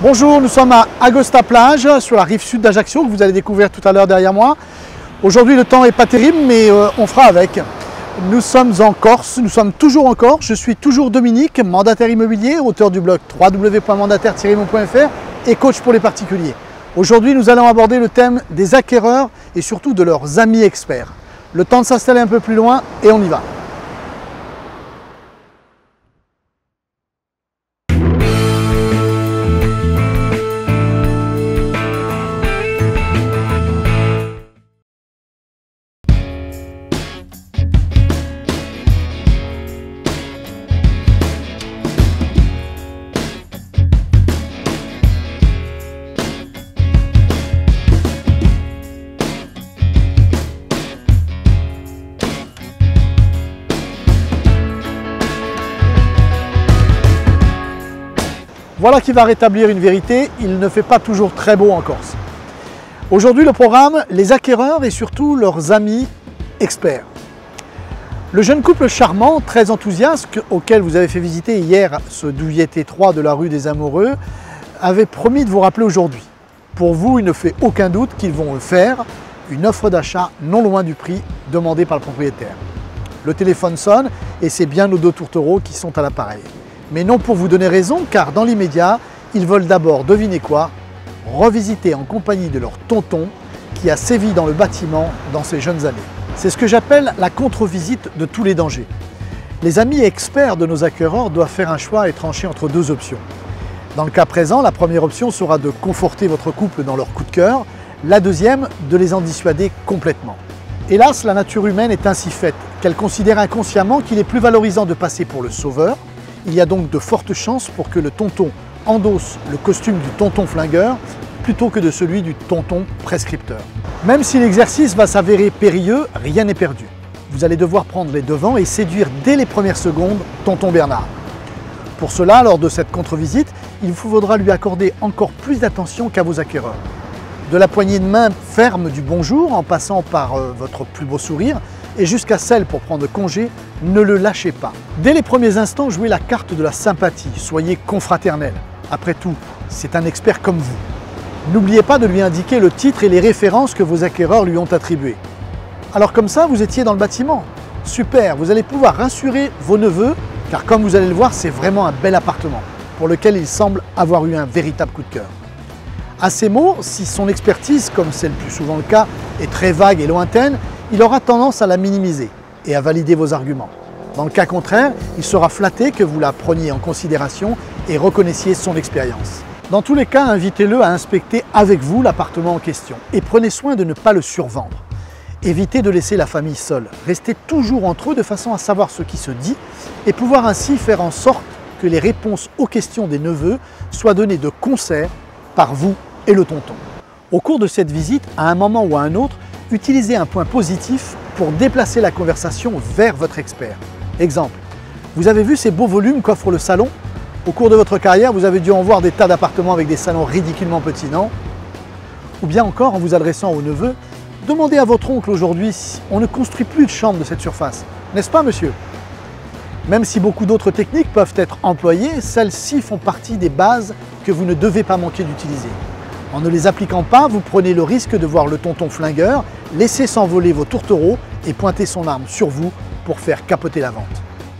Bonjour, nous sommes à Agosta Plage, sur la rive sud d'Ajaccio, que vous allez découvrir tout à l'heure derrière moi. Aujourd'hui, le temps n'est pas terrible, mais on fera avec. Nous sommes en Corse, nous sommes toujours en Corse. Je suis toujours Dominique, mandataire immobilier, auteur du blog www.mandataire-immo.fr et coach pour les particuliers. Aujourd'hui, nous allons aborder le thème des acquéreurs et surtout de leurs amis experts. Le temps de s'installer un peu plus loin et on y va. Voilà qui va rétablir une vérité, il ne fait pas toujours très beau en Corse. Aujourd'hui, le programme, les acquéreurs et surtout leurs amis experts. Le jeune couple charmant, très enthousiaste, auquel vous avez fait visiter hier ce douillet étroit de la rue des Amoureux, avait promis de vous rappeler aujourd'hui. Pour vous, il ne fait aucun doute qu'ils vont faire une offre d'achat non loin du prix demandé par le propriétaire. Le téléphone sonne et c'est bien nos deux tourtereaux qui sont à l'appareil. Mais non pour vous donner raison, car dans l'immédiat, ils veulent d'abord, devinez quoi, revisiter en compagnie de leur tonton qui a sévi dans le bâtiment dans ses jeunes années. C'est ce que j'appelle la contre-visite de tous les dangers. Les amis experts de nos acquéreurs doivent faire un choix et trancher entre deux options. Dans le cas présent, la première option sera de conforter votre couple dans leur coup de cœur, la deuxième, de les en dissuader complètement. Hélas, la nature humaine est ainsi faite qu'elle considère inconsciemment qu'il est plus valorisant de passer pour le sauveur. Il y a donc de fortes chances pour que le tonton endosse le costume du tonton flingueur plutôt que de celui du tonton prescripteur. Même si l'exercice va s'avérer périlleux, rien n'est perdu. Vous allez devoir prendre les devants et séduire dès les premières secondes tonton Bernard. Pour cela, lors de cette contre-visite, il vous faudra lui accorder encore plus d'attention qu'à vos acquéreurs. De la poignée de main ferme du bonjour en passant par votre plus beau sourire, et jusqu'à celle pour prendre congé, ne le lâchez pas. Dès les premiers instants, jouez la carte de la sympathie, soyez confraternel. Après tout, c'est un expert comme vous. N'oubliez pas de lui indiquer le titre et les références que vos acquéreurs lui ont attribuées. Alors comme ça, vous étiez dans le bâtiment. Super, vous allez pouvoir rassurer vos neveux, car comme vous allez le voir, c'est vraiment un bel appartement, pour lequel il semble avoir eu un véritable coup de cœur. À ces mots, si son expertise, comme c'est le plus souvent le cas, est très vague et lointaine, il aura tendance à la minimiser et à valider vos arguments. Dans le cas contraire, il sera flatté que vous la preniez en considération et reconnaissiez son expérience. Dans tous les cas, invitez-le à inspecter avec vous l'appartement en question et prenez soin de ne pas le survendre. Évitez de laisser la famille seule. Restez toujours entre eux de façon à savoir ce qui se dit et pouvoir ainsi faire en sorte que les réponses aux questions des neveux soient données de concert par vous et le tonton. Au cours de cette visite, à un moment ou à un autre, utilisez un point positif pour déplacer la conversation vers votre expert. Exemple, vous avez vu ces beaux volumes qu'offre le salon? Au cours de votre carrière, vous avez dû en voir des tas d'appartements avec des salons ridiculement petits, non? Ou bien encore, en vous adressant au neveu, demandez à votre oncle aujourd'hui si on ne construit plus de chambres de cette surface. N'est-ce pas, monsieur? Même si beaucoup d'autres techniques peuvent être employées, celles-ci font partie des bases que vous ne devez pas manquer d'utiliser. En ne les appliquant pas, vous prenez le risque de voir le tonton flingueur laisser s'envoler vos tourtereaux et pointer son arme sur vous pour faire capoter la vente.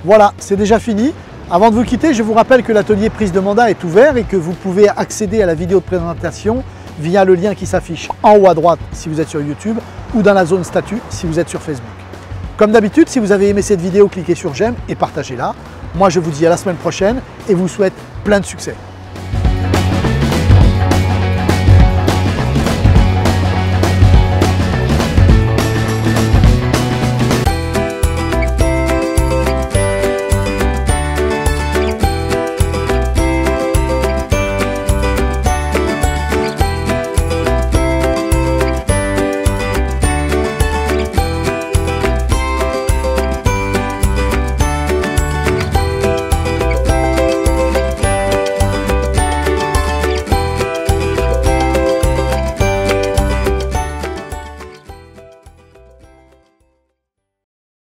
Voilà, c'est déjà fini. Avant de vous quitter, je vous rappelle que l'atelier prise de mandat est ouvert et que vous pouvez accéder à la vidéo de présentation via le lien qui s'affiche en haut à droite si vous êtes sur YouTube ou dans la zone statut si vous êtes sur Facebook. Comme d'habitude, si vous avez aimé cette vidéo, cliquez sur j'aime et partagez-la. Moi, je vous dis à la semaine prochaine et vous souhaite plein de succès.